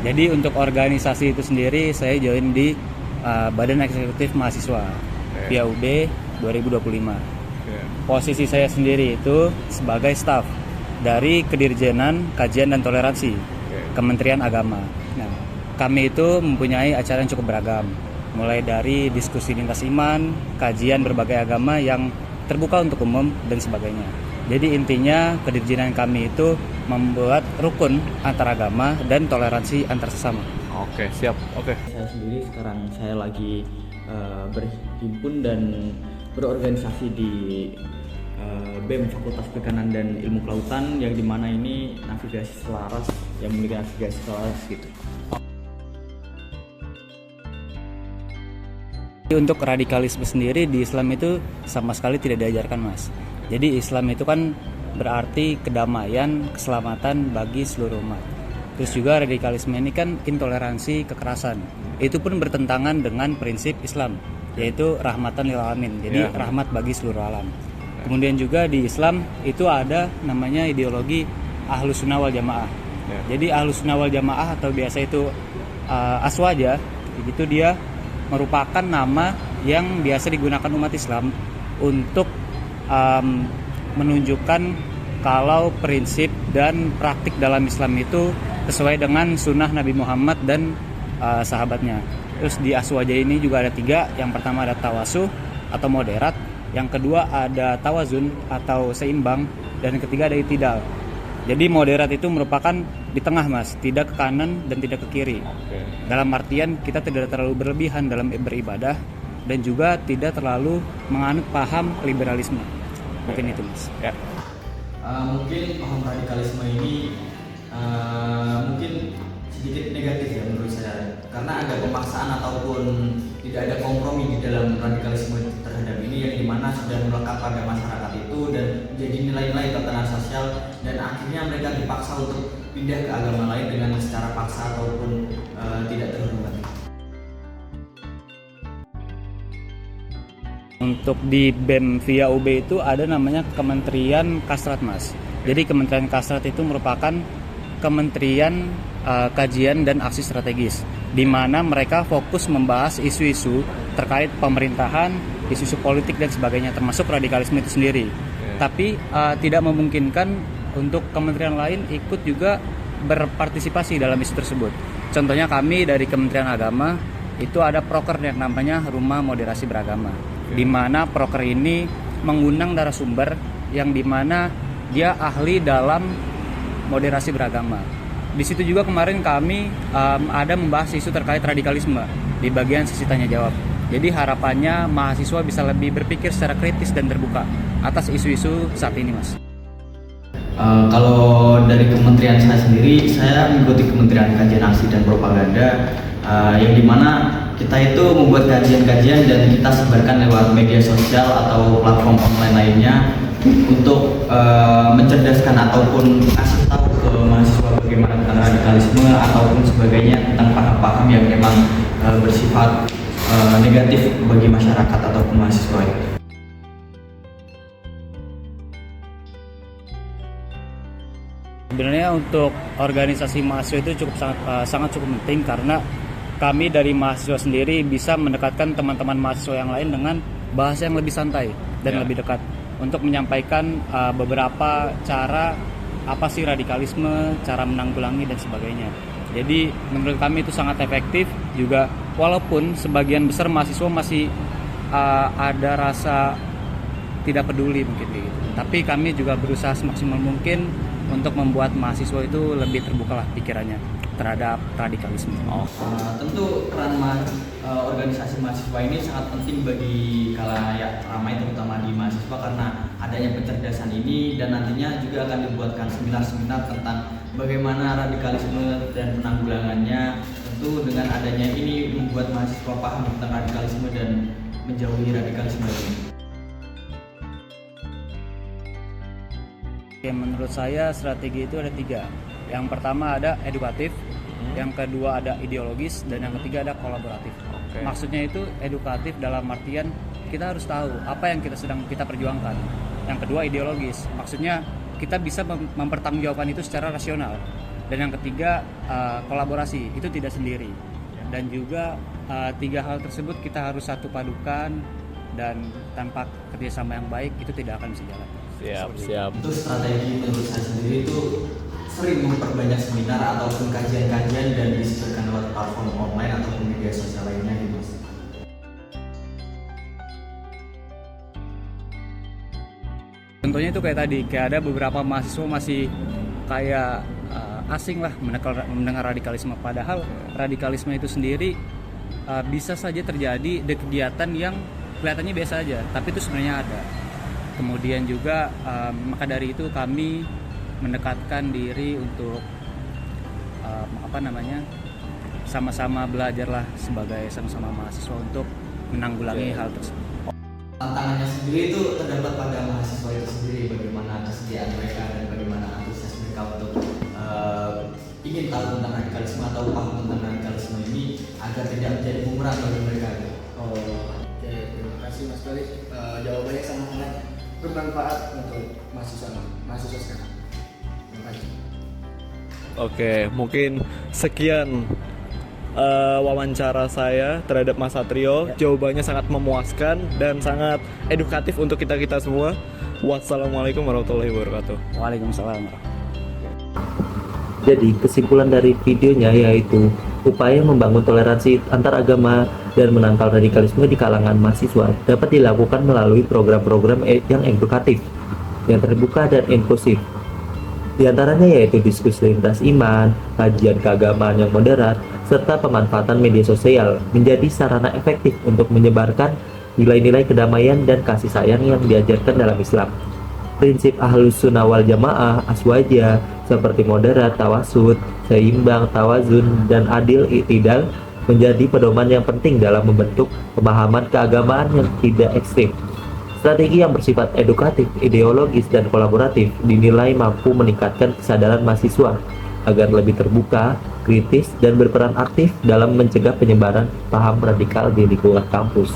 Jadi untuk organisasi itu sendiri saya join di Badan Eksekutif Mahasiswa via UB 2025. Posisi saya sendiri itu sebagai staf dari Kedirjenan Kajian dan Toleransi Kementerian Agama. Nah, kami itu mempunyai acara yang cukup beragam, mulai dari diskusi lintas iman, kajian berbagai agama yang terbuka untuk umum dan sebagainya. Jadi intinya Kedirjenan kami itu membuat rukun antar agama dan toleransi antar sesama. Oke, siap. Oke. Saya sendiri sekarang saya lagi berhimpun dan berorganisasi di BEM Fakultas Perikanan dan Ilmu Kelautan, yang dimana ini navigasi selaras, yang memiliki navigasi selaras gitu. Untuk radikalisme sendiri di Islam itu sama sekali tidak diajarkan, Mas. Jadi Islam itu kan berarti kedamaian, keselamatan bagi seluruh umat. Terus juga radikalisme ini kan intoleransi kekerasan. Itu pun bertentangan dengan prinsip Islam, yaitu rahmatan lil alamin. Jadi rahmat bagi seluruh alam. Kemudian juga di Islam itu ada namanya ideologi Ahlus Sunnah wal Jamaah. Jadi Ahlus Sunnah wal Jamaah atau biasa itu Aswaja, itu dia merupakan nama yang biasa digunakan umat Islam untuk menunjukkan kalau prinsip dan praktik dalam Islam itu sesuai dengan sunnah Nabi Muhammad dan sahabatnya. Terus di Aswaja ini juga ada 3. Yang pertama ada tawasuh atau moderat, yang kedua ada tawazun atau seimbang, dan yang ketiga ada itidal. Jadi moderat itu merupakan di tengah, Mas, tidak ke kanan dan tidak ke kiri. Dalam artian kita tidak terlalu berlebihan dalam beribadah dan juga tidak terlalu menganut paham liberalisme. Mungkin itu, Mas. Mungkin paham radikalisme ini mungkin sedikit negatif ya menurut saya, karena ada pemaksaan ataupun tidak ada kompromi di dalam radikalisme terhadap ini, yang dimana sudah melekat pada masyarakat itu dan menjadi nilai-nilai tatanan sosial, dan akhirnya mereka dipaksa untuk pindah ke agama lain dengan secara paksa ataupun tidak terhormat. Untuk di BEM via UB itu ada namanya Kementerian Kastrat, Mas. Jadi Kementerian Kastrat itu merupakan Kementerian Kajian dan Aksi Strategis, di mana mereka fokus membahas isu-isu terkait pemerintahan, isu-isu politik dan sebagainya, termasuk radikalisme itu sendiri. Tapi tidak memungkinkan untuk kementerian lain ikut juga berpartisipasi dalam isu tersebut. Contohnya kami dari Kementerian Agama itu ada proker yang namanya Rumah Moderasi Beragama, di mana proker ini mengundang narasumber yang dimana dia ahli dalam moderasi beragama. Di situ juga kemarin kami ada membahas isu terkait radikalisme di bagian sesi tanya jawab. Jadi harapannya mahasiswa bisa lebih berpikir secara kritis dan terbuka atas isu-isu saat ini, Mas. Kalau dari kementerian saya sendiri, saya mengikuti Kementerian Kajian Aksi dan Propaganda, yang dimana kita itu membuat kajian-kajian dan kita sebarkan lewat media sosial atau platform online lainnya untuk mencerdaskan ataupun kasih tahu ke mahasiswa bagaimana tentang radikalisme ataupun sebagainya, tentang paham-paham yang memang bersifat negatif bagi masyarakat ataupun mahasiswa. Sebenarnya untuk organisasi mahasiswa itu sangat cukup penting, karena kami dari mahasiswa sendiri bisa mendekatkan teman-teman mahasiswa yang lain dengan bahasa yang lebih santai dan lebih dekat untuk menyampaikan beberapa cara apa sih radikalisme, cara menanggulangi dan sebagainya. Jadi menurut kami itu sangat efektif juga, walaupun sebagian besar mahasiswa masih ada rasa tidak peduli mungkin gitu. Tapi kami juga berusaha semaksimal mungkin untuk membuat mahasiswa itu lebih terbuka lah pikirannya terhadap radikalisme. Tentu peran organisasi mahasiswa ini sangat penting bagi khalayak ramai, terutama di mahasiswa, karena adanya pencerdasan ini, dan nantinya juga akan dibuatkan seminar-seminar tentang bagaimana radikalisme dan penanggulangannya. Tentu dengan adanya ini membuat mahasiswa paham tentang radikalisme dan menjauhi radikalisme ini. Menurut saya strategi itu ada 3. Yang pertama ada edukatif, yang kedua ada ideologis, dan yang ketiga ada kolaboratif. Maksudnya itu edukatif dalam artian kita harus tahu apa yang sedang kita perjuangkan. Yang kedua ideologis, maksudnya kita bisa mempertanggungjawabkan itu secara rasional. Dan yang ketiga, kolaborasi itu tidak sendiri. Dan juga 3 hal tersebut kita harus satu padukan, dan tanpa kerjasama yang baik itu tidak akan bisa jalan. Siap. Itu strategi menurut saya sendiri itu sering memperbanyak seminar ataupun kajian-kajian dan disebarkan lewat platform online ataupun media sosial lainnya gitu Mas. Contohnya itu kayak tadi, kayak ada beberapa mahasiswa masih kayak asing lah mendengar radikalisme, padahal radikalisme itu sendiri bisa saja terjadi di kegiatan yang kelihatannya biasa aja, tapi itu sebenarnya ada. Kemudian juga maka dari itu kami mendekatkan diri untuk sama-sama belajarlah sebagai sama-sama mahasiswa untuk menanggulangi hal tersebut. Tantangannya sendiri itu terdapat pada mahasiswa itu sendiri, bagaimana kesediaan mereka dan bagaimana antusias mereka untuk ingin tahu tentang radikalisme atau paham tentang radikalisme ini agar tidak menjadi bumerang bagi mereka. Oke, terima kasih Mas Felix. Jawabannya sangat bermanfaat untuk mahasiswa sekarang. Terima kasih. Oke, mungkin sekian wawancara saya terhadap Mas Satrio. Jawabannya sangat memuaskan dan sangat edukatif untuk kita semua. Wassalamualaikum warahmatullahi wabarakatuh. Waalaikumsalam. Jadi kesimpulan dari videonya yaitu upaya membangun toleransi antar agama dan menangkal radikalisme di kalangan mahasiswa dapat dilakukan melalui program-program yang edukatif, yang terbuka dan inklusif. Di antaranya yaitu diskusi lintas iman, kajian keagamaan yang moderat, serta pemanfaatan media sosial menjadi sarana efektif untuk menyebarkan nilai-nilai kedamaian dan kasih sayang yang diajarkan dalam Islam. Prinsip Ahlus Sunnah wal Jamaah aswaja seperti moderat, tawasud, seimbang, tawazun, dan adil i'tidal menjadi pedoman yang penting dalam membentuk pemahaman keagamaan yang tidak ekstrim. Strategi yang bersifat edukatif, ideologis, dan kolaboratif dinilai mampu meningkatkan kesadaran mahasiswa agar lebih terbuka, kritis, dan berperan aktif dalam mencegah penyebaran paham radikal di lingkungan kampus.